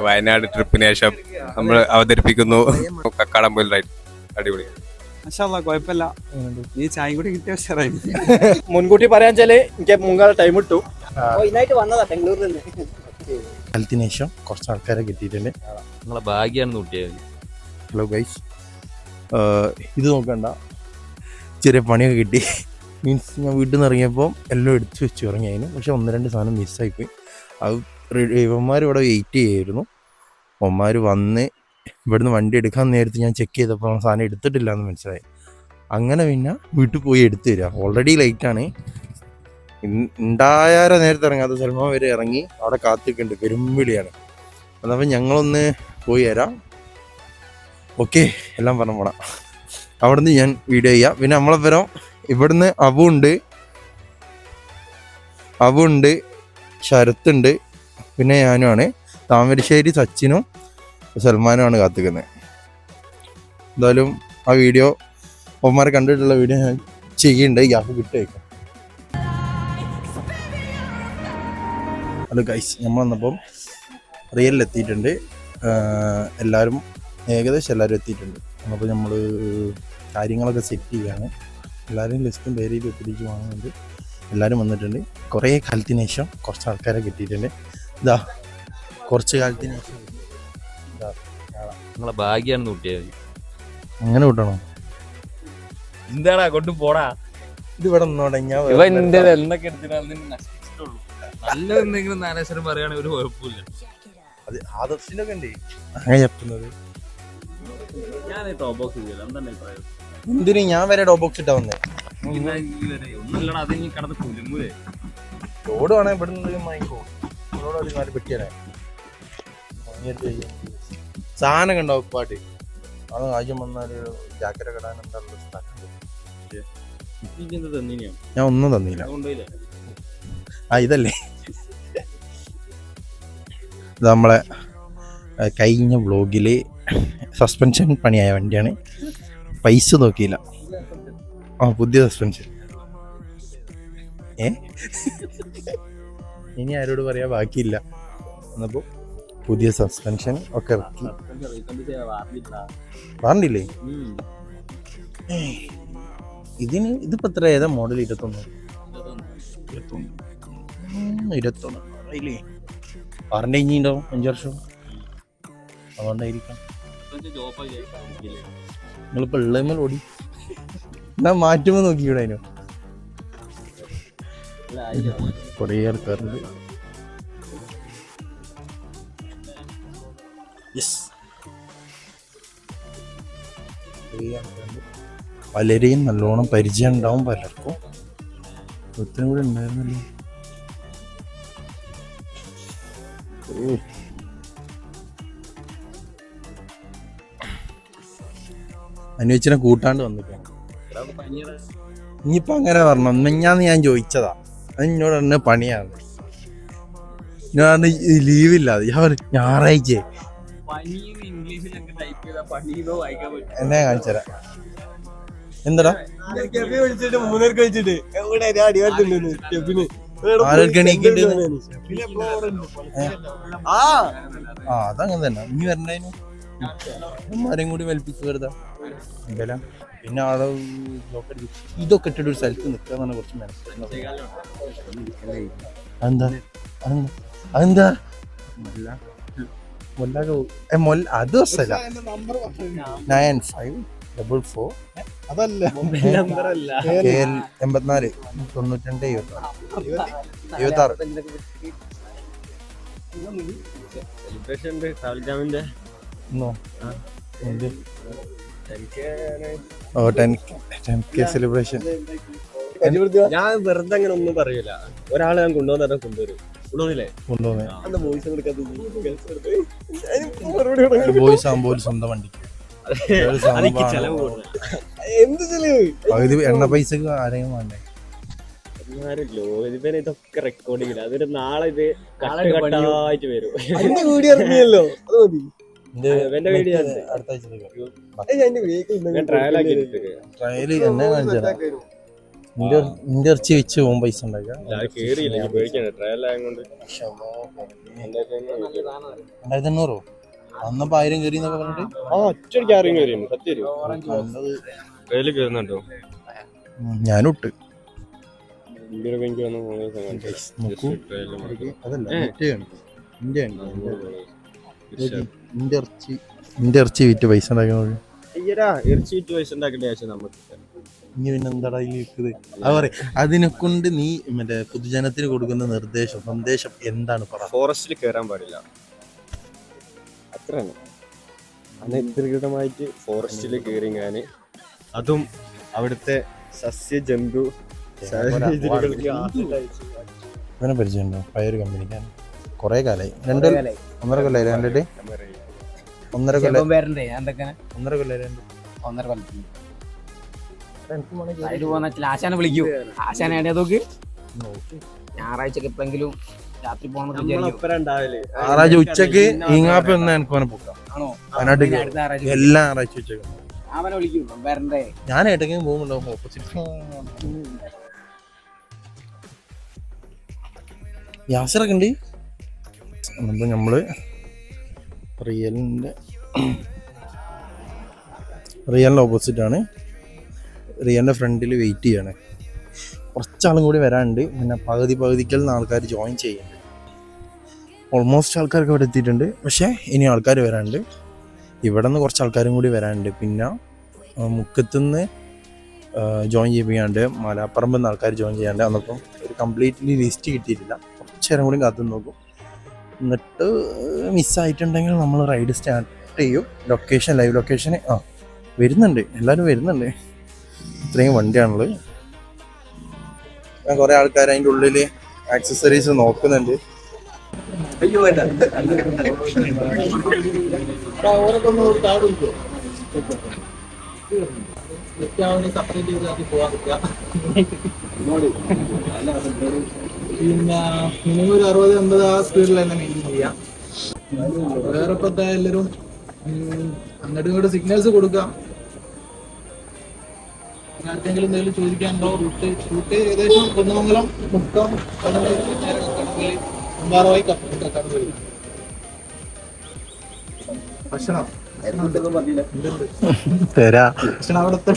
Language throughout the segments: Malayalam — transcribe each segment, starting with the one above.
വയനാട് ട്രിപ്പിന് ശേഷം നമ്മൾ അവതരിപ്പിക്കുന്നു കക്കാടംപൊയിൽ റൈഡ്. അടിപൊളി. കുഴപ്പമില്ല. ഈ ചായ കൂടി കിട്ടിയ ഉഷാറായി. മുൻകൂട്ടി പറയാൻ വെച്ചാല് എനിക്ക് മുൻകാല ടൈം ഇട്ടു. വന്നതാ ബാംഗ്ലൂരിൽ നിന്ന്. കാലത്തിന് ശേഷം കുറച്ച് ആൾക്കാരെ കിട്ടിയിട്ടുണ്ട്. നിങ്ങളെ ഭാഗ്യാണ് കൂട്ടിയത്. ഹലോ ഗൈസ്, ഇത് നോക്കണ്ട, ചെറിയ പണിയൊക്കെ കിട്ടി. മീൻസ് ഞാൻ വീട്ടിൽ നിന്ന് ഇറങ്ങിയപ്പോൾ എല്ലാം എടുത്ത് വെച്ച് ഇറങ്ങിയായിരുന്നു. പക്ഷെ 1-2 സാധനം മിസ്സായിപ്പോയി. അത് ഇവന്മാർ ഇവിടെ വെയിറ്റ് ചെയ്യായിരുന്നു. അവന്മാർ വന്ന് ഇവിടുന്ന് വണ്ടി എടുക്കാൻ നേരത്ത് ഞാൻ ചെക്ക് ചെയ്തപ്പോൾ സാധനം എടുത്തിട്ടില്ല എന്ന് മനസ്സിലായി. അങ്ങനെ പിന്നെ വീട്ടിൽ പോയി എടുത്തു തരിക. ഓൾറെഡി ലൈറ്റാണ്. ഉണ്ടായാരെ നേരത്തെ ഇറങ്ങാത്ത സൽമാൻ വരെ ഇറങ്ങി അവിടെ കാത്തിക്കുന്നുണ്ട്. പെരുമ്പിളിയാണ്. അതപ്പോൾ ഞങ്ങളൊന്ന് പോയി തരാം. ഓക്കെ, എല്ലാം പറഞ്ഞു പോടാം. അവിടുന്ന് ഞാൻ വീഡിയോ ചെയ്യാം. പിന്നെ നമ്മളെ ഇവിടുന്ന് അവുണ്ട്, ശരത്തുണ്ട്, പിന്നെ ഞാനുമാണ്. താമരശ്ശേരി സച്ചിനും സൽമാനുമാണ് കാത്തിക്കുന്നത്. എന്തായാലും ആ വീഡിയോ ഒമാരെ കണ്ടിട്ടുള്ള വീഡിയോ ഞാൻ ചെയ്യുന്നുണ്ട്. ഗ്യാപ്പ് കിട്ടുമായിരിക്കും. ഹലോ ഗൈസ്, നമ്മൾ വന്നപ്പം റിയലിലെത്തിയിട്ടുണ്ട്. ഏകദേശം എല്ലാവരും എത്തിയിട്ടുണ്ട്. അപ്പോൾ നമ്മൾ കാര്യങ്ങളൊക്കെ സെറ്റ് ചെയ്യുകയാണ്. എല്ലാവരും ലിസ്റ്റും പേരിൽ എത്തിച്ച് വാങ്ങുന്നുണ്ട്. എല്ലാവരും വന്നിട്ടുണ്ട്. കുറേ കാലത്തിന് ശേഷം കുറച്ച് ആൾക്കാരെ കിട്ടിയിട്ടുണ്ട്. ഇതാ കുറച്ച് കാലത്തിന് ശേഷം നിങ്ങളെ ഭാഗ്യാണ് കൂട്ടിയത്. അങ്ങനെ കൂട്ടണോ? എന്താടാ കൊണ്ട് പോടാ. ഇത് ഇവിടെ നിന്നോടെ ഞാൻ എന്തൊക്കെ എടുത്തിട്ടുള്ളൂ. നല്ല എന്തെങ്കിലും നാലേശ്വരം പറയുകയാണെങ്കിൽ ഒരു കുഴപ്പമില്ല. അത് ആദർശിനൊക്കെ ഉണ്ട് അങ്ങനെ ചെപ്പുന്നത്. എന്തിനു ഞാൻ വരെ ഡോ ബോക്സ് ഇട്ടാ വന്നേ. റോഡ് വേണേ ഇവിടെ നിന്ന് വാങ്ങിക്കോ. റോഡ് 4 പെട്ടിയാണേ. സാധനം കണ്ടാവും പാട്ട്. അത് ആദ്യം വന്നാൽ ജാക്കറ്റൊക്കെ ഇടാൻ എന്താണുള്ള സ്ഥലം. ഞാൻ ഒന്നും തന്നില്ല. ഇതല്ലേ ഇത് നമ്മളെ കഴിഞ്ഞ വ്ലോഗില് സസ്പെൻഷൻ പണിയായ വണ്ടിയാണ്. പൈസ നോക്കിയില്ല. പുതിയ സസ്പെൻഷൻ. ഇനി ആരോട് പറയാ ബാക്കിയില്ല. എന്നപ്പോ പുതിയ സസ്പെൻഷൻ ഒക്കെ ഇറക്കി. പറഞ്ഞില്ലേ ഇതിപ്പോ എത്ര ഏതാ മോഡൽ? 21 അറിയില്ലേ? പറഞ്ഞ ഇനിയുണ്ടാവും 5 വർഷം. അതുകൊണ്ടായിരിക്കാം നിങ്ങളിപ്പോ ഉള്ളമേൽ ഓടി. എന്നാ മാറ്റുമ്പോ നോക്കിക്കൂടെ? അതിനോ കുറേ ആൾക്കാരുണ്ട്. പലരെയും നല്ലോണം പരിചയം ഉണ്ടാവും. പലർക്കും ഒത്തിരി കൂടെ ഉണ്ടായിരുന്നല്ലോ. അന്വേഷിച്ചിനെ കൂട്ടാണ്ട് വന്നിട്ടാണ്. ഇനിയിപ്പോ അങ്ങനെ പറഞ്ഞു. മെഞ്ഞാന്ന് ഞാൻ ചോദിച്ചതാ. അത് എന്നോട് പറഞ്ഞ പണിയാണ്. ഞാൻ ലീവില്ലാതെ ഞായറാഴ്ച എന്നെ കാണിച്ചരാ. എന്താടാ അതങ്ങനെ തന്നെ. ഇനി വരണ്ടതിന് ഉമ്മാരെയും കൂടി വലിപ്പിച്ച് വെറുതെ വില. പിന്നെ ആളെ ഇതൊക്കെ ഇട്ടിട്ട് ഒരു സ്ഥലത്ത് നിൽക്കാന്നാണ് കുറച്ച് മനസ്സിലാക്കുന്നത്. അതെന്താ അത് ദിവസമല്ല. 9544 അതല്ല 84 92 76. സെലിബ്രേഷൻ. ഞാൻ വെറുതെ അങ്ങനെ ഒന്നും പറയൂല. ഒരാളെ ഞാൻ കൊണ്ടുവന്ന കൊണ്ടുവരും. ബോയ്സ് ആകുമ്പോൾ സ്വന്തം വണ്ടിക്ക് എന്ത് ചെലവ്? പകുതി എണ്ണ പൈസക്ക് ആരെയും വേണ്ടേ? ഇതൊക്കെ റെക്കോർഡിങ്ങില്ല. അതൊരു നാളെ ഇത് കട്ടായിട്ട് വരും. വീഡിയോ ഇറങ്ങിയല്ലോ, അത് മതി. ട്രയൽ എന്നെ കാണിച്ചാ നിന്റെ ഇറച്ചി വെച്ച് പോകുമ്പോൾ പൈസ ഉണ്ടാക്കാം. കേറിയില്ല പേടിക്കണ്ട ട്രയൽ ആയതുകൊണ്ട് 2500 അന്നപ്പോ 1000 കയറി എന്നൊക്കെ പറഞ്ഞിട്ട് ഒറ്റയ്ക്ക് ആരും കയറിയുണ്ട് സത്യം ട്രയല് കയറുന്നുണ്ടോ? ഞാനിട്ട് നിന്റെ ഇറച്ചി വിറ്റ് പൈസ ഉണ്ടാക്കാൻ ഇറച്ചി വിറ്റ് പൈസ ഉണ്ടാക്കേണ്ട ആവശ്യം നമുക്ക്. ഇനി പിന്നെ എന്താടാ ഇത് അത് പറയും. അതിനെ കൊണ്ട് നീ മറ്റേ പൊതുജനത്തിന് കൊടുക്കുന്ന സന്ദേശം എന്താണ് പറ? ഫോറസ്റ്റിൽ കയറാൻ പാടില്ല, അത്രയാണ്. അനധികൃതമായിട്ട് ഫോറസ്റ്റിൽ കയറിങ്ങാന്, അതും അവിടുത്തെ സസ്യജന്തു ഇവനെ പരിചയമുണ്ടോ? പഴയൊരു കമ്പനിക്കാണ്, കുറെ കാലായി, 1.5 കൊല്ലായി കണ്ടിട്ട്. 1.5 കൊല്ലായി. ആശാനെ വിളിക്കൂ, ആശാനെ നോക്ക്. ഞായറാഴ്ചക്ക് എപ്പോഴെങ്കിലും രാത്രി പോകണം. ഞായറാഴ്ച ഉച്ചക്ക് ഈങ്ങാപ്പ് ഒന്ന് എനിക്ക് അവനെ പൊക്കാം. വയനാട്ടിൽ എല്ലാ ഞായറാഴ്ച ഉച്ചക്ക് അവനെ വിളിക്കൂ, വരണ്ടേ? ഞാൻ ഏട്ടെങ്കിലും പോകുന്നുണ്ടാവും ഓപ്പോസിറ്റ്. യാസറൊക്കെ ഉണ്ട്. അപ്പോൾ നമ്മള് റിയലിൻ്റെ ഓപ്പോസിറ്റ് ആണ്. റിയലിൻ്റെ ഫ്രണ്ടിൽ വെയിറ്റ് ചെയ്യാണ്. കുറച്ചാളും കൂടി വരാനുണ്ട്. പിന്നെ പകുതിക്കൽ നിന്ന് ആൾക്കാർ ജോയിൻ ചെയ്യുന്നുണ്ട്. ഓൾമോസ്റ്റ് ആൾക്കാർക്ക് ഇവിടെ എത്തിയിട്ടുണ്ട്. പക്ഷേ ഇനി ആൾക്കാർ വരാനുണ്ട്. ഇവിടെ നിന്ന് കുറച്ച് ആൾക്കാരും കൂടി വരാനുണ്ട്. പിന്നെ മുക്കത്തുനിന്ന് ജോയിൻ ചെയ്യിപ്പിക്കാണ്ട്, മലാപ്പറമ്പിൽ നിന്ന് ആൾക്കാർ ജോയിൻ ചെയ്യാണ്ട്. അന്നപ്പം ഒരു കംപ്ലീറ്റ്ലി ലിസ്റ്റ് കിട്ടിയിട്ടില്ല. കുറച്ച് നേരം കൂടി കാത്തു നോക്കും. എന്നിട്ട് മിസ്സായിട്ടുണ്ടെങ്കിൽ നമ്മൾ റൈഡ് സ്റ്റാർട്ട് ചെയ്യും. ലൈവ് ലൊക്കേഷൻ വരുന്നുണ്ട്, എല്ലാവരും വരുന്നുണ്ട്. ഇത്രയും വണ്ടിയാണുള്ളത്. ഞാൻ കുറേ ആൾക്കാർ അതിൻ്റെ ഉള്ളിൽ ആക്സസറീസ് നോക്കുന്നുണ്ട്. പിന്നെ മിനിമം ഒരു 60-80 ആ സ്പീഡിൽ തന്നെ മെയിൻറ്റെയിൻ ചെയ്യാം. വേറെ ഇപ്പോഴത്തെ എല്ലാവരും അങ്ങോട്ടും ഇങ്ങോട്ട് സിഗ്നൽസ് കൊടുക്കാം. ആർക്കെങ്കിലും എന്തെങ്കിലും ചോദിക്കാനുണ്ടോ? റൂട്ട് ഏകദേശം കുന്നമംഗലം, മുക്കം, അമ്പാറവായി, കക്കാട്. ഭക്ഷണം അവിടുത്തെ.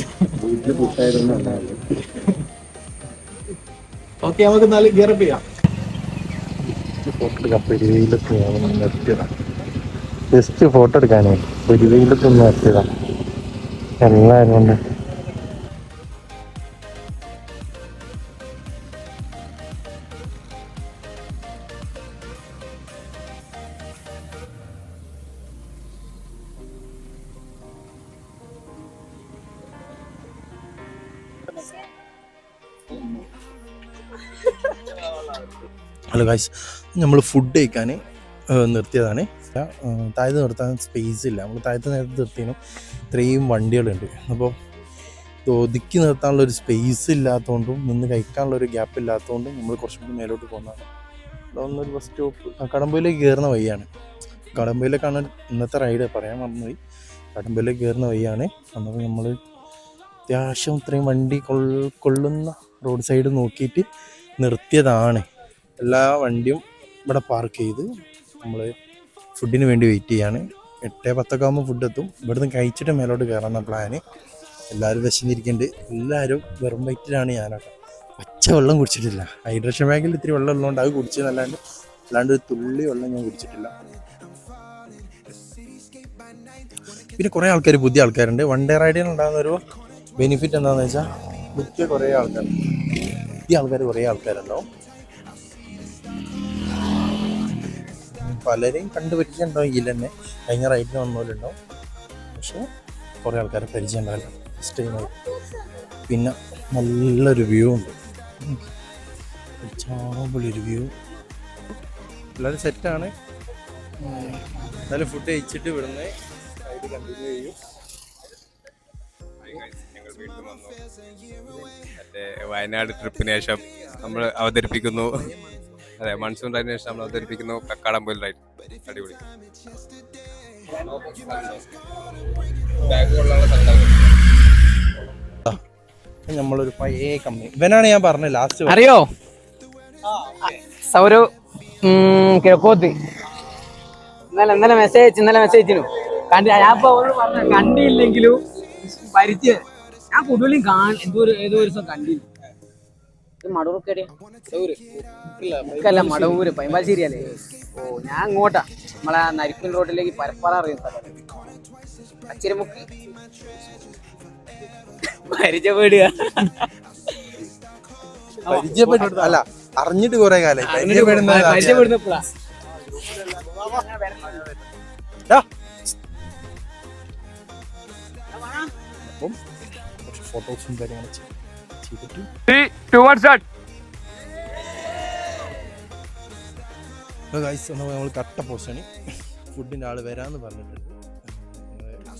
ഓക്കെ, നമുക്ക് നല്ല ഗിയറപ്പ് ചെയ്യാം. ജസ്റ്റ് ഫോട്ടോ എടുക്കാനേ ഒരു വെയിലത്തൊന്നും നിർത്തിയതാ എല്ലാവരും കൊണ്ട്. ഹലോ ഗൈസ്, നമ്മൾ ഫുഡ് കഴിക്കാൻ നിർത്തിയതാണ്. താഴത്ത് നിർത്താൻ സ്പേസ് ഇല്ല. നമ്മൾ താഴത്ത് നേരത്തെ നിർത്തിയതിനും ഇത്രയും വണ്ടികളുണ്ട്. അപ്പോൾ ഒതുക്കി നിർത്താനുള്ളൊരു സ്പേസ് ഇല്ലാത്തതുകൊണ്ടും നിന്ന് കഴിക്കാനുള്ളൊരു ഗ്യാപ്പ് ഇല്ലാത്തതുകൊണ്ടും നമ്മൾ കുറച്ചും കൂടി മേലോട്ട് പോകുന്നതാണ്. ഇവിടെ വന്നൊരു ബസ് സ്റ്റോപ്പ് കടമ്പയിലേക്ക് കയറുന്ന വഴിയാണ്. കടമ്പയിലേക്കാണ് ഇന്നത്തെ റൈഡ്, പറയാൻ മറന്നുപോയി. കടമ്പയിലേക്ക് കയറുന്ന വഴിയാണ്. അന്നപ്പോൾ നമ്മൾ അത്യാവശ്യം ഇത്രയും വണ്ടി കൊള്ളുന്ന റോഡ് സൈഡ് നോക്കിയിട്ട് നിർത്തിയതാണ്. എല്ലാ വണ്ടിയും ഇവിടെ പാർക്ക് ചെയ്ത് നമ്മൾ ഫുഡിന് വേണ്ടി വെയിറ്റ് ചെയ്യാണ്. 8-10 ആകുമ്പോൾ ഫുഡ് എത്തും. ഇവിടുന്ന് കഴിച്ചിട്ട് മേലോട്ട് കയറാമെന്ന പ്ലാന്. എല്ലാവരും വിശന്നിരിക്കുന്നുണ്ട്. എല്ലാവരും വെറും വയറ്റിലാണ്. ഞാനൊക്കെ പച്ച വെള്ളം കുടിച്ചിട്ടില്ല. ഹൈഡ്രേഷൻ ബാഗിൽ ഇത്തിരി വെള്ളം ഉള്ളതുകൊണ്ട് അത് അല്ലാണ്ട് ഒരു തുള്ളി വെള്ളം ഞാൻ കുടിച്ചിട്ടില്ല. പിന്നെ കുറേ ആൾക്കാർ, പുതിയ ആൾക്കാരുണ്ട്. വൺ ഡേ റൈഡിന് ഉണ്ടാകുന്നൊരു ബെനിഫിറ്റ് എന്താണെന്ന് വെച്ചാൽ പുതിയ കുറേ ആൾക്കാരുണ്ടാവും. പലരെയും കണ്ടുപരിചയമുണ്ടാവും. ഇതിൽ തന്നെ കഴിഞ്ഞ റൈഡിന് വന്നവരുണ്ടാവും. പക്ഷേ കുറേ ആൾക്കാരെ പരിചയം ഉണ്ടാവില്ല ഫസ്റ്റ് ടൈമായിട്ട്. പിന്നെ നല്ലൊരു വ്യൂ ഉണ്ട്, ചാമ്പൊളിയൊരു വ്യൂ. എല്ലാവരും സെറ്റാണ്. എന്നാലും ഫുഡ് കഴിച്ചിട്ട് ഇവിടുന്ന് റൈഡ് കണ്ടിന്യൂ ചെയ്യും. മറ്റേ വയനാട് ട്രിപ്പിന് ശേഷം നമ്മൾ അവതരിപ്പിക്കുന്നു, അതെ മൺസൂൺ റൈഡിന് ശേഷം നമ്മൾ അവതരിപ്പിക്കുന്നു കക്കാടംപൊയിൽ റൈഡ്. അടിപൊളി. നമ്മളൊരു പഴയ കമ്പനി ഇവനാണ് ഞാൻ പറഞ്ഞത് ലാസ്റ്റ്. അറിയോ സൗരവ് കിഴക്കോത്ത് ഇന്നലെ മെസ്സേജ് ഞാൻ പറഞ്ഞു കണ്ടില്ലെങ്കിലും പരിചയം ഞാൻ കൂടുതലും ഏതോ ഒരു ദിവസം കണ്ടില്ല. മടവൂർക്കല്ല മടവൂര് പൈമ്പാശ്ശേരിയല്ലേ. ഓ ഞാൻ അങ്ങോട്ടാ നമ്മളെ നരിക്കുൻ റോഡിലേക്ക് പരപ്പാറ അറിയുന്ന സ്ഥലം അച്ചിരമുക്ക് പരിചയപ്പെടുക അല്ല അറിഞ്ഞിട്ട് കുറെ കാലം പരിചയപ്പെടുന്നപ്പോഴാ ഫോട്ടോസും കാര്യങ്ങളും ചെയ്തിട്ട് നമ്മൾ കട്ട പോസ്റ്റാണ്. ഫുഡിൻ്റെ ആൾ വരാമെന്ന് പറഞ്ഞിട്ടുണ്ട്.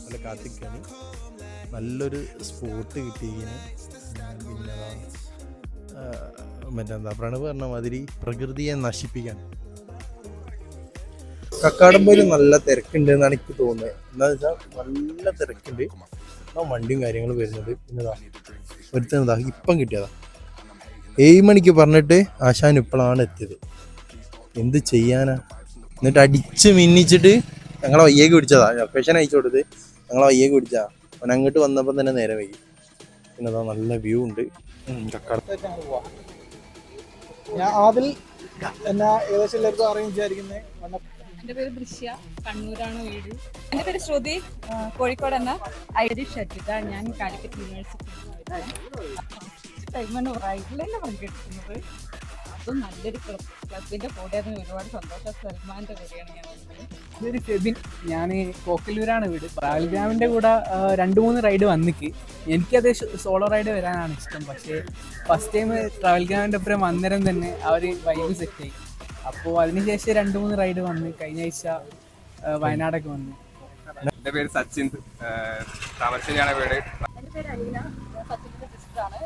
നല്ല കാത്തിക്കാണ്. നല്ലൊരു സ്പോട്ട് കിട്ടിയിരിക്കുന്നു. പിന്നെ മറ്റെന്താ പ്രണവ് പറഞ്ഞ മാതിരി പ്രകൃതിയെ നശിപ്പിക്കാൻ കക്കാടംപൊയിൽ നല്ല തിരക്കുണ്ട് എന്നാണ് എനിക്ക് തോന്നുന്നത്. എന്താണെന്ന് വെച്ചാൽ നല്ല തിരക്കുണ്ട്. വണ്ടിയും കാര്യങ്ങളും വരുന്നത്. പിന്നെതാ ഒരുത്തനതാ ഇപ്പം കിട്ടിയതാ 7 മണിക്ക് പറഞ്ഞിട്ട് ആശാൻ ഇപ്പോഴാണ് എത്തിയത്. എന്ത് ചെയ്യാനാ? എന്നിട്ട് അടിച്ച് മിന്നിച്ചിട്ട് ഞങ്ങളെ വയ്യേക്ക് പിടിച്ചതാ. ലൊക്കേഷൻ അയച്ചു കൊടുത്ത് ഞങ്ങളെ വയ്യേക്ക് പിടിച്ചതാ. അവൻ അങ്ങോട്ട് വന്നപ്പോൾ തന്നെ നേരെ വൈകി. പിന്നെതാ നല്ല വ്യൂ ഉണ്ട് കക്കാടം. ഞാൻ ആദിൽ എന്നാ ഏകദേശം എല്ലാവർക്കും അറിയാൻ വിചാരിക്കുന്നത്. എൻ്റെ പേര് ദൃശ്യ, കണ്ണൂരാണ് വീട്. എൻ്റെ പേര് ശ്രുതി, കോഴിക്കോട് എന്ന ഐഡി ഷട്ടിത. ഞാൻ കാലിക്കറ്റ് യൂണിവേഴ്സിറ്റി റൈഡിലല്ല പങ്കെടുക്കുന്നത്. അതും നല്ലൊരു ക്ലബിൻ്റെ കൂടെ ഒരുപാട് സന്തോഷം. സൽമാൻ്റെ കൂടെയാണ് ഞാൻ വന്നത്. ഇതൊരു ഫെബിൻ, ഞാൻ കോക്കല്ലൂരാണ് വീട്. ട്രാവൽ ഗ്രാമിൻ്റെ കൂടെ 2-3 റൈഡ് വന്നിക്ക്. എനിക്കത് സോളോ റൈഡ് വരാനാണ് ഇഷ്ടം. പക്ഷേ ഫസ്റ്റ് ടൈം ട്രാവൽ ഗ്രാമിൻ്റെ ഒപ്പം അന്നേരം തന്നെ അവർ വൈബ് സെറ്റായി. അപ്പോൾ അതിനുശേഷം 2-3 റൈഡ് വന്ന് കഴിഞ്ഞ ആഴ്ച വയനാടൊക്കെ വന്നു. എൻ്റെ പേര് സച്ചിൻ, താമരശ്ശേരിയാണ് വീട്. എൻ്റെ പേര് അലീന, സച്ചിൻ്റെ സിസ്റ്ററാണ്.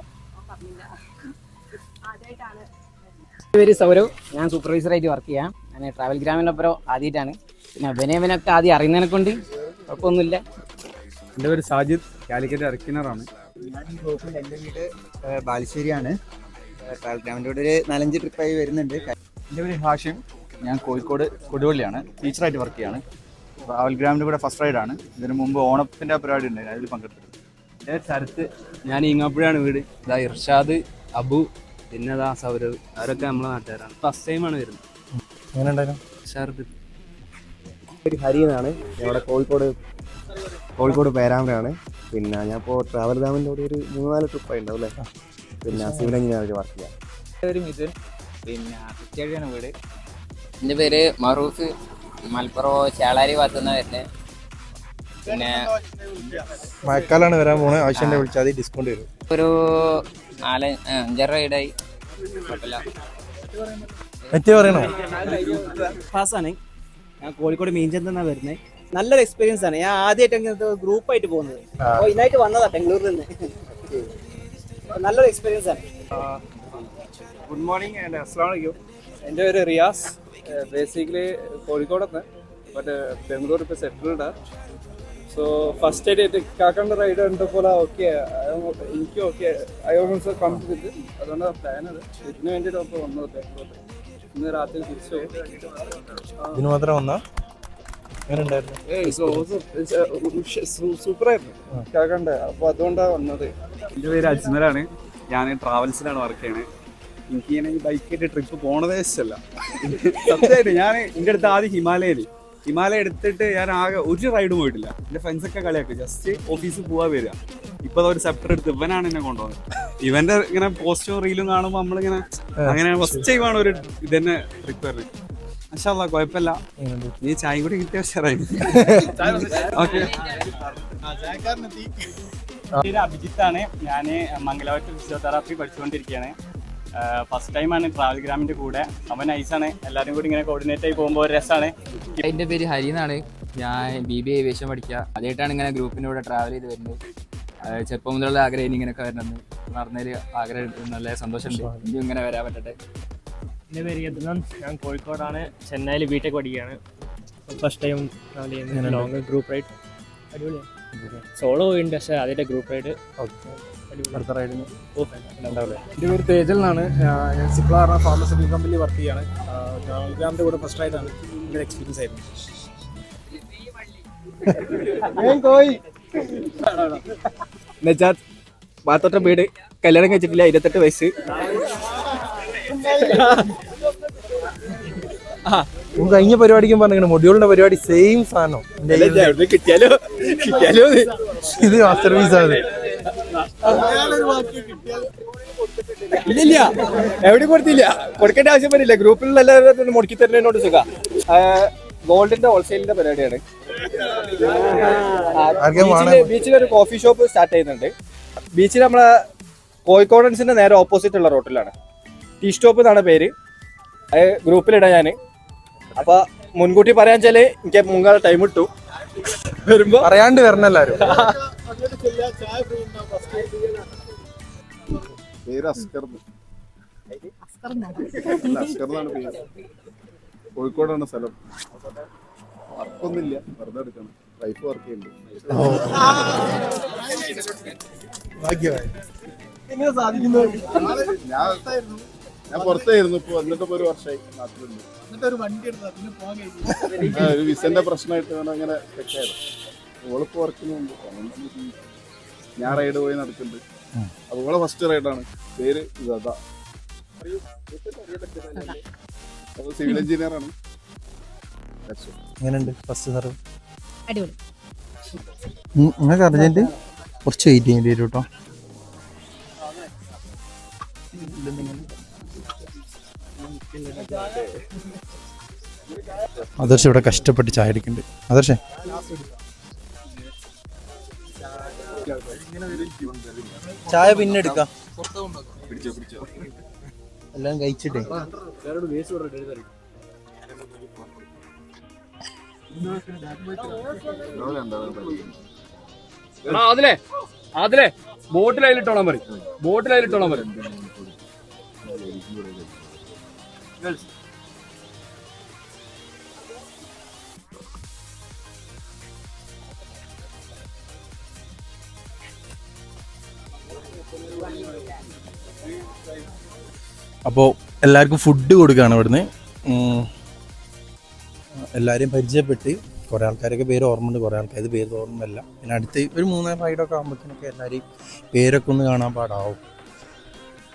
ആദ്യമായിട്ടാണ്. എൻ്റെ പേര് സൗരവ്, ഞാൻ സൂപ്പർവൈസറായിട്ട് വർക്ക് ചെയ്യാം. ഞാൻ ട്രാവൽ ഗ്രാമിൻ്റെ ഒപ്പം ആദ്യമായിട്ടാണ്. പിന്നെ അഭിനയവനൊക്കെ ആദ്യം അറിയുന്നതിനെ കൊണ്ട് കുഴപ്പമൊന്നുമില്ല. എൻ്റെ പേര് സാജിദ്, കാലിക്കറ്റ് അർക്കിനറാണ്. എൻ്റെ വീട് ബാലുശ്ശേരിയാണ്. ട്രാവൽ ഗ്രാമിൻ്റെ കൂടെ ഒരു 4-5 ട്രിപ്പായി വരുന്നുണ്ട്. എൻ്റെ പേര് ഹാഷിം, ഞാൻ കോഴിക്കോട് കൊടുവള്ളിയാണ്. ടീച്ചറായിട്ട് വർക്ക് ചെയ്യാണ്. ട്രാവൽ ഗ്രാമിൻ്റെ കൂടെ ഫസ്റ്റ് റൈഡാണ്. ഇതിന് മുമ്പ് ഓണത്തിൻ്റെ പരിപാടി ഉണ്ടായിരുന്നു, അതിൽ പങ്കെടുത്തിട്ടുണ്ട്. എൻ്റെ ശരത്ത്, ഞാൻ ഈങ്ങാപ്പുഴയാണ് വീട്. ഇതാ ഇർഷാദ്, അബു, പിന്നെ ഇതാ സൗരവ്, അവരൊക്കെ നമ്മളെ നാട്ടുകാരാണ്. ഫസ്റ്റ് ടൈമാണ് വരുന്നത്. എങ്ങനെ ഉണ്ടായിരുന്നു? ശരത്ത് ഒരു ഹരി എന്നാണ്. ഞങ്ങളുടെ കോഴിക്കോട് പേരാമ്പ്രയാണ്. പിന്നെ ഞാൻ ഇപ്പോൾ ട്രാവൽ ഗ്രാമിൻ്റെ കൂടെ ഒരു 3-4 ട്രിപ്പായി ഉണ്ടാവും അല്ലേ. പിന്നെ സിവിൽ എഞ്ചിനീയറായിട്ട് വർക്ക് ചെയ്യാം. ഒരു മിഥുൻ, പിന്നെ കുറ്റിയാടിയാണ് വീട്. എൻ്റെ പേര് മറൂഫ്, മലപ്പുറം ചേളാരി ഭാഗത്തുനിന്ന് വരുന്നത്. പിന്നെ മഴക്കാലാണ് വരാൻ പോണേ. ആവശ്യം വിളിച്ചാൽ ഡിസ്കൗണ്ട് വരും. ഒരു 4-5 റൈഡായി. കുഴപ്പമില്ല. മറ്റേ പറയണോ? ഫാസാണ്. ഞാൻ കോഴിക്കോട് മീൻചന്തെന്നാണ് വരുന്നത്. നല്ലൊരു എക്സ്പീരിയൻസ് ആണ്. ഞാൻ ആദ്യമായിട്ട് ഗ്രൂപ്പായിട്ട് പോകുന്നത്. അപ്പോൾ ഇതിനായിട്ട് വന്നതാണ് ബാംഗ്ലൂരിൽ നിന്ന്. നല്ലൊരു എക്സ്പീരിയൻസ് ആണ്. ഗുഡ് മോർണിംഗ് ആൻഡ് അസ്സലാമു അലൈക്കും. എൻ്റെ പേര് റിയാസ്, ബേസിക്കലി കോഴിക്കോടെന്ന്, ബട്ട് ബാംഗ്ലൂർ ഇപ്പോൾ സെറ്റിൽഡ്. സോ ഫസ്റ്റ് ആയിട്ട് കാക്കൻ്റെ റൈഡ് കണ്ടപ്പോൾ ഓക്കെ, എനിക്ക് okay, I also come with. അതുകൊണ്ടാണ് പ്ലാൻ അത്. ഇതിന് വേണ്ടിയിട്ട് ഇപ്പോൾ വന്നത് ബാംഗ്ലൂർ. ഇന്ന് രാത്രി തിരിച്ചു പോകും. ഇതിന് മാത്രം വന്നാ സൂപ്പറായിരുന്നു കാക്കണ്ട. അപ്പോൾ അതുകൊണ്ടാണ് വന്നത്. എൻ്റെ പേര് അജ്മലാണ്, ഞാൻ ട്രാവൽസിലാണ് വർക്ക് ചെയ്യണത്. എനിക്ക് ഇങ്ങനെ ഈ ബൈക്കായിട്ട് ട്രിപ്പ് പോണതേ ഇഷ്ടമല്ല സത്യമായിട്ട്. ഞാൻ എൻ്റെ അടുത്ത് ആദ്യം ഹിമാലയ എടുത്തിട്ട് ഞാൻ ആകെ ഒരു റൈഡ് പോയിട്ടില്ല. എൻ്റെ ഫ്രണ്ട്സൊക്കെ കളിയാക്കും, ജസ്റ്റ് ഓഫീസിൽ പോവാൻ വരിക. ഇപ്പോൾ ഒരു സെപ്റ്റർ എടുത്ത് ഇവനാണ് എന്നെ കൊണ്ടുപോകുന്നത്. ഇവൻ്റെ ഇങ്ങനെ പോസ്റ്റും റീലും കാണുമ്പോൾ നമ്മളിങ്ങനെ അങ്ങനെ ഫസ്റ്റ് ടൈമാണ് ഒരു ഇതന്നെ ട്രിപ്പ് വരുന്നത്. മാഷാ അല്ലാഹ്, കുഴപ്പമില്ല. നീ ചായ കൂടി കിട്ടിയ ഉഷാറായി. ഓക്കെ. പേര് അഭിജിത്താണ്. ഞാൻ മംഗലാപുരത്ത് ഫിസിയോതെറാപ്പി പഠിച്ചുകൊണ്ടിരിക്കുകയാണ്. ഫസ്റ്റ് ടൈമാണ് ട്രാവൽ ഗ്രാമിൻ്റെ കൂടെ. അവൻ നൈസാണ്. എല്ലാവരും കൂടി ഇങ്ങനെ കോർഡിനേറ്റ് ആയി പോകുമ്പോൾ ഒരു രസമാണ്. എൻ്റെ പേര് ഹരി എന്നാണ്. ഞാൻ BBA ഏവിയേഷൻ പഠിക്കുക. ആദ്യമായിട്ടാണ് ഇങ്ങനെ ഗ്രൂപ്പിൻ്റെ കൂടെ ട്രാവൽ ചെയ്ത് വരുന്നത്. ചെറുപ്പം മുതലുള്ള ആഗ്രഹം ഇങ്ങനെയൊക്കെ വരണമെന്ന് പറഞ്ഞൊരു ആഗ്രഹം. നല്ല സന്തോഷമുണ്ട്. ഇനി ഇങ്ങനെ വരാൻ പറ്റട്ടെ. എൻ്റെ പേര് യദുനന്ദ്, ഞാൻ കോഴിക്കോടാണ്. ചെന്നൈയിൽ ബിടെക് പഠിക്കുകയാണ്. ഫസ്റ്റ് ടൈം ട്രാവൽ ചെയ്യുന്നത്, ലോങ് ഗ്രൂപ്പ് റൈഡ്. അടിപൊളിയാണ്. സോളോ പോയിട്ടുണ്ട്, പക്ഷേ അതിൻ്റെ ഗ്രൂപ്പ് റൈഡ് അടുത്ത റൈഡിന് ഉണ്ടാവില്ലേ? എൻ്റെ പേര് തേജൽ എന്നാണ്. ഞാൻ സിപ്ല ഫാർമസ്യൂട്ടിക്കൽ കമ്പനിയിൽ വർക്ക് ചെയ്യാണ്. ട്രാവൽഗ്രാമിൻ്റെ കൂടെ ഫസ്റ്റ് റൈഡാണ്. ഭയങ്കര എക്സ്പീരിയൻസ് ആയിരുന്നു. എന്നുവെച്ചാൽ ബാത്തോട്ട വീട്, കല്യാണം കഴിച്ചിട്ടില്ല, 28 വയസ്സ്. കഴിഞ്ഞ പരിപാടിക്കും പറഞ്ഞു മൊഡ്യൂളിന്റെ പരിപാടി സെയിം സാധനം. കിട്ടിയാലോ ഇത് മാസ്റ്റർ പീസ് ആണ്. ഇല്ല, എവിടെയും കൊടുത്തില്ല, കൊടുക്കേണ്ട ആവശ്യം വരില്ല. ഗ്രൂപ്പിലുള്ള എല്ലാവരും മുടക്കി തരുന്നതിനോട് സുഖ. ഗോൾഡിന്റെ ഹോൾസെയിലിന്റെ പരിപാടിയാണ്. ബീച്ചിലൊരു കോഫി ഷോപ്പ് സ്റ്റാർട്ട് ചെയ്യുന്നുണ്ട്. ബീച്ചിൽ നമ്മളെ കോഴിക്കോടൻസിന്റെ നേരെ ഓപ്പോസിറ്റ് ഉള്ള റോട്ടിലാണ്. ടീ സ്റ്റോപ്പ് എന്നാണ് പേര്. അത് ഗ്രൂപ്പിലിടാം ഞാൻ. അപ്പൊ മുൻകൂട്ടി പറയാൻ വെച്ചാല് എനിക്ക് മുങ്ങാതെ ടൈം ഇട്ടു. വരുമ്പോ പറയാണ്ട് വരണം എല്ലാരും. പേര് അസ്കർ എന്നാണ് പേര്. കോഴിക്കോടാണ് സ്ഥലം. വർക്കൊന്നുമില്ല, വെറുതെ എടുക്കണം. വൈഫ് വർക്ക് ചെയ്യുന്നുണ്ട്. ഞാൻ പുറത്തായിരുന്നു, ഇപ്പൊ വന്നിട്ടിപ്പോ 1 വർഷമായി നാട്ടിലുണ്ട്. ഒരു വിസന്റെ പ്രശ്നമായിട്ട് അങ്ങനെ സെറ്റായത്. ഓളിപ്പോ വർക്കിനുണ്ട്, ഞാൻ റൈഡ് പോയി നടക്കുന്നുണ്ട്. അപ്പൊ ഓളെ ഫസ്റ്റ് റൈഡാണ്. പേര് ഗത. സിവിൽ എഞ്ചിനീയർ ആണ്. എങ്ങനെയുണ്ട് ഫസ്റ്റ് സർവ്? അടിപൊളി. നിങ്ങൾക്ക് അർജന്റ് കുറച്ച് വെയിറ്റ് ചെയ്യേണ്ടി വരും കേട്ടോ. ആദർശ് ഇവിടെ കഷ്ടപ്പെട്ട് ചായ എടുക്കുന്നുണ്ട്. ആദർശേ, ചായ പിന്നെ എടുക്കാം, എല്ലാം കഴിച്ചിട്ടേ. അതിലെ ബോട്ടിലയിലിട്ടോളാൻ പറയും. ബോട്ടിലയിലിട്ടോളാൻ പറയും. അപ്പോൾ എല്ലാവർക്കും ഫുഡ് കൊടുക്കുകയാണ് ഇവിടുന്ന്. എല്ലാവരെയും പരിചയപ്പെട്ട് കുറേ ആൾക്കാരൊക്കെ പേര് ഓർമ്മയുണ്ട്, കുറേ ആൾക്കാർ പേര് ഓർമ്മയല്ല. പിന്നെ അടുത്ത് ഒരു 3 റൈഡൊക്കെ ആകുമ്പോഴത്തേനൊക്കെ എല്ലാവരെയും പേരൊക്കെ ഒന്ന് കാണാൻ പാടാവും.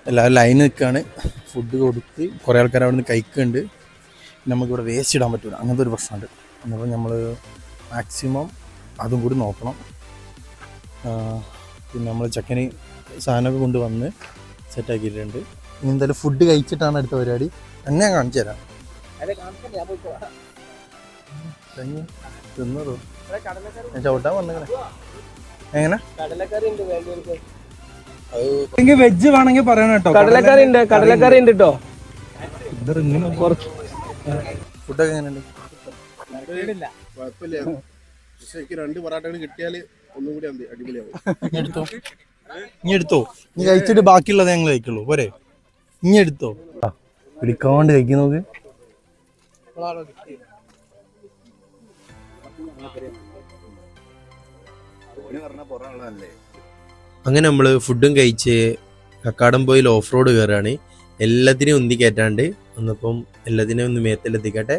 എല്ലാവരും ലൈൻ നിൽക്കുകയാണ്. ഫുഡ് കൊടുത്ത് കുറേ ആൾക്കാർ അവിടെ നിന്ന് കഴിക്കുന്നുണ്ട്. നമുക്കിവിടെ വേസ്റ്റ് ഇടാൻ പറ്റില്ല, അങ്ങനത്തെ ഒരു പ്രശ്നമുണ്ട്. അപ്പോൾ നമ്മൾ മാക്സിമം അതും കൂടി നോക്കണം. പിന്നെ നമ്മൾ ചെക്കന് സാധനമൊക്കെ കൊണ്ടുവന്ന് സെറ്റാക്കിയിട്ടുണ്ട്. ഇനി എന്തായാലും ഫുഡ് കഴിച്ചിട്ടാണ് അടുത്ത പരിപാടി. എന്നെ ഞാൻ കാണിച്ചു തരാം. തിന്നതോ ഞാൻ ചവിട്ടാൻ വന്നിങ്ങനെ. എങ്ങനെ വെജ് വേണമെങ്കിൽ പറയണം കേട്ടോ. കടലക്കറി ഉണ്ട് കേട്ടോ. ഫുഡൊക്കെ എങ്ങനെയുണ്ട്? കുഴപ്പമില്ല, പക്ഷെ എനിക്ക് 2 പൊറാട്ടകൾ കിട്ടിയാൽ ഒന്നും കൂടി അടിപൊളിയാവും. ഇനി എടുത്തോ, ഇനി കഴിച്ചിട്ട് ബാക്കിയുള്ളത് ഞങ്ങൾ കഴിക്കുള്ളൂ പോരെ. ഇനി എടുത്തോ, പിടിക്കാണ്ട് കഴിക്കും നോക്ക്. അങ്ങനെ നമ്മൾ ഫുഡും കഴിച്ച് കക്കാടംപൊയിൽ ഓഫ് റോഡ് കയറുകയാണ്. എല്ലാത്തിനെയും ഉന്തി കയറ്റാണ്ട് ഒന്നിപ്പം എല്ലാത്തിനെയും ഒന്ന് മേത്തിലെത്തിക്കട്ടെ.